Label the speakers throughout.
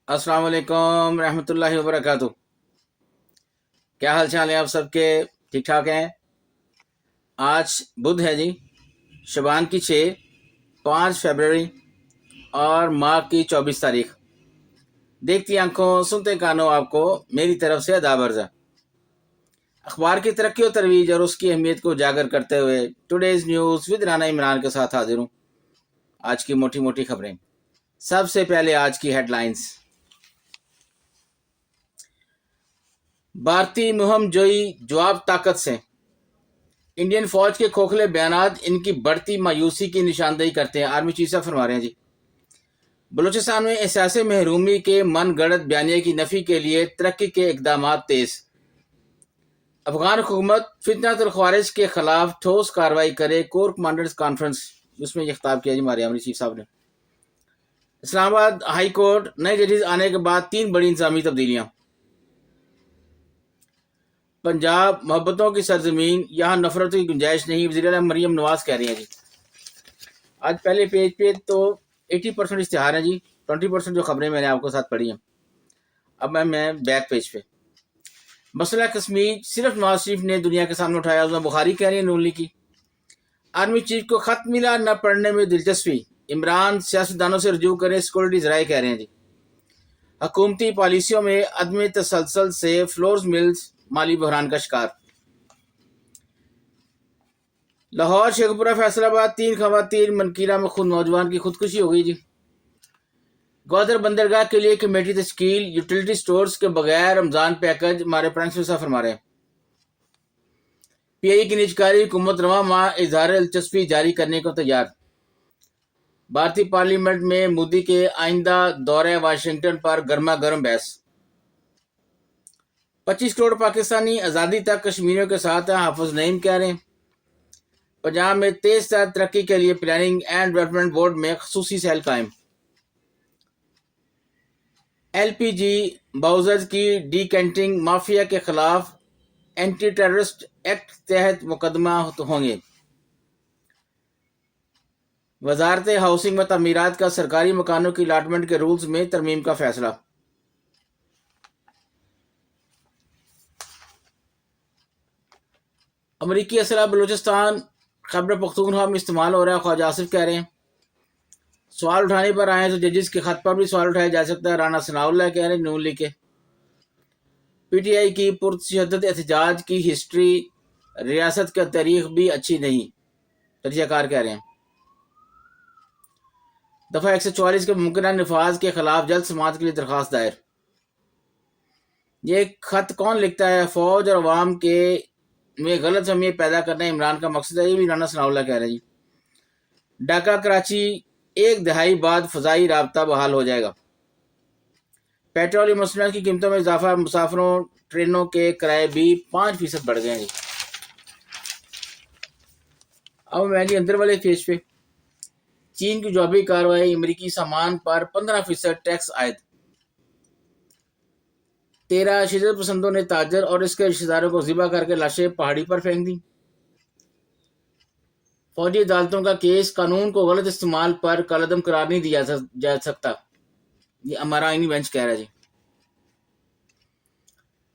Speaker 1: अस्सलाम वालेकुम रहमतुल्लाहि व बरकातुहू। क्या हाल चाल है आप सबके? ठीक ठाक हैं? आज बुध है जी, शबान की 5 फरवरी और माह की 24 तारीख। देखती आंखों सुनते कानों आपको मेरी तरफ से अदाब अर्ज़ा। अखबार की तरक्की और तरवीज और उसकी अहमियत को उजागर करते हुए today's news with Rana Imran के साथ हाजिर हूँ। आज की मोटी मोटी खबरें। सबसे पहले आज की हेडलाइंस। भारतीय मुहिम जोई जवाब ताकत से। इंडियन फौज के खोखले बयानात इनकी बढ़ती मायूसी की निशानदेही करते हैं। आर्मी चीफ साहब फरमा रहे हैं जी, बलूचिस्तान में एहसास महरूमी के मन गढ़ंत बयानिया की नफ़ी के लिए तरक्की के इकदाम तेज। अफगान हुकूमत फितनतुल ख्वारिज के खिलाफ ठोस कार्रवाई करे, कोर कमांडर्स कॉन्फ्रेंस उसमें यह खिताब किया जी हमारे आर्मी चीफ साहब ने। इस्लामाबाद हाई कोर्ट नए जजेस आने के बाद 3 बड़ी इंतजामी तब्दीलियां। पंजाब मोहब्बतों की सरजमीन, यहाँ नफरत की गुंजाइश नहीं, वज़ीर मरियम नवाज कह रही हैं जी। आज पहले पेज पे तो 80% इश्तिहार है जी, 20% जो खबरें मैंने आपको साथ पढ़ी हैं। अब मैं बैक पेज पे। मसला कश्मीर सिर्फ नवाज शरीफ ने दुनिया के सामने उठाया, उसमें बुखारी कह रही है नून लीग की। आर्मी चीफ को खत मिला, न पढ़ने में दिलचस्पी, इमरान सियासतदानों से रजू करें, सिक्योरिटी जराए कह रहे हैं जी। हुकूमती पॉलिसियों में अदम तसलसल से फ्लोर्स मिल्स माली बहरान का शिकार। लाहौर, शेखपुरा, फैसलाबाद 3 खवातीन मनकीरा में खुद नौजवान की खुदकुशी हो गई जी। ग्वादर बंदरगाह के लिए कमेटी तश्कील, यूटिलिटी स्टोर्स के बगैर रमजान पैकेज, हमारे प्राइम मिनिस्टर फरमा रहे हैं। पीआई की निजकारी हुकूमत रवा माह इजहार दिलचस्पी जारी करने को तैयार। भारतीय पार्लियामेंट में मोदी के आइंदा दौरे वाशिंगटन पर गर्मा गर्म बहस। 25 करोड़ पाकिस्तानी आज़ादी तक कश्मीरियों के साथ हैं, हाफिज नईम कह रहे हैं। पंजाब में तेज तर तरक्की के लिए प्लानिंग एंड डेवलपमेंट बोर्ड में खसूसी सेल कायम। एलपीजी बाउजर्स की डीकैंटिंग माफिया के खिलाफ एंटी टेररिस्ट एक्ट तहत मुकदमा होंगे। वजारत हाउसिंग व तमीरात का सरकारी मकानों की अलाटमेंट के रूल्स में तरमीम का फैसला। अमरीकी असला बलूचिस्तान खैबर पख्तूनख्वा में इस्तेमाल हो रहा है, ख्वाजा आसिफ कह रहे हैं। सवाल उठाने पर आए तो जजेस के खत पर भी सवाल उठाया जा सकता है, राना सनाउल्लाह कह रहे हैं नून लीग के। पीटीआई की पुरतशद्दद एहतजाज की हिस्ट्री रियासत का तारीख भी अच्छी नहीं, तजज़ियाकार कह रहे हैं। दफ़ा 144 के मुमकिन नफाज के खिलाफ जल्द समाअत के लिए दरख्वास्त दायर। ये खत कौन लिखता है? फौज और अवाम के में गलत फहमी पैदा करना इमरान का मकसद है, ये भी राना सनाउल्लाह कह रहे हैं जी। ढाका कराची 1 दहाई बाद फ़ज़ाई राबता बहाल हो जाएगा। पेट्रोल मसनूआत की कीमतों में इजाफा, मुसाफिरों ट्रेनों के किराए भी 5% बढ़ गए हैं जी। अब मैं जी अंदर वाले पेज पे। चीन की जवाबी कार्रवाई, अमरीकी सामान पर 15% टैक्स आयद। 13 शिदत पसंदों ने ताजर और इसके रिश्तेदारों को ज़िबा करके लाशें पहाड़ी पर फेंक दी। फौजी अदालतों का केस, कानून को गलत इस्तेमाल पर कलअदम करार नहीं दिया जा सकता, ये हमारा आईनी बेंच कह रहा है जी।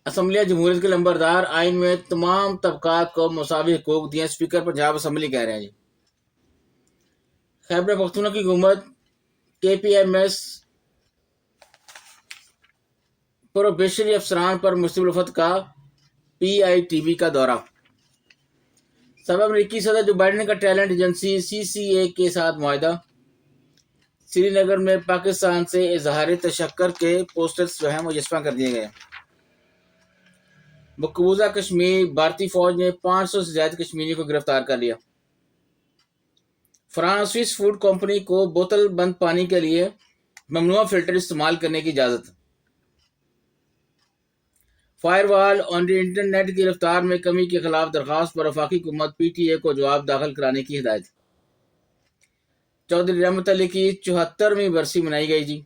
Speaker 1: असम्बलिया जमहूरियत के लंबरदार, आइन में तमाम तबकात को मुसावी हकूक दिए, स्पीकर पंजाब असम्बली कह रहे हैं जी। खैबर पख्तूनख्वा की हुकूमत केपीएमएस प्रोबेशनरी अफसरान पर मुस्तकिल वफद का पीआईटीबी का दौरा। सबक अमरीकी सदर जो बाइडेन का टैलेंट एजेंसी सीसीए के साथ मुआहदा। श्रीनगर में पाकिस्तान से इजहार तशक्कर के पोस्टर्स जो हैं वो मुजस्समा कर दिए गए। मकबूजा कश्मीर, भारतीय फौज ने 500 से ज्यादा कश्मीरियों को गिरफ्तार कर लिया। फ्रांस स्विस फूड कंपनी को बोतल बंद पानी के लिए ममनुआ फिल्टर इस्तेमाल करने की इजाजत। फायरवॉल ऑन इंटरनेट की रफ्तार में कमी के खिलाफ दरखास्त पर वफाकी हुकूमत पीटीए को जवाब दाखिल कराने की हिदायत। चौधरी रहमत अली की 74वीं बरसी मनाई गई जी।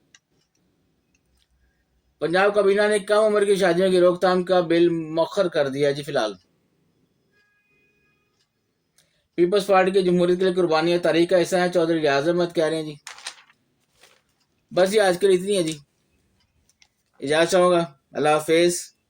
Speaker 1: पंजाब काबीना ने कम उम्र की शादियों की रोकथाम का बिल मौखर कर दिया जी। फिलहाल पीपल्स पार्टी की जमहूरियत के लिए कुर्बानियां तारीख का हिस्सा है, चौधरी रियाज अहमद कह रहे हैं जी। बस ये आज के लिए इतनी है जी। اجازت چاہوں گا. اللہ حافظ.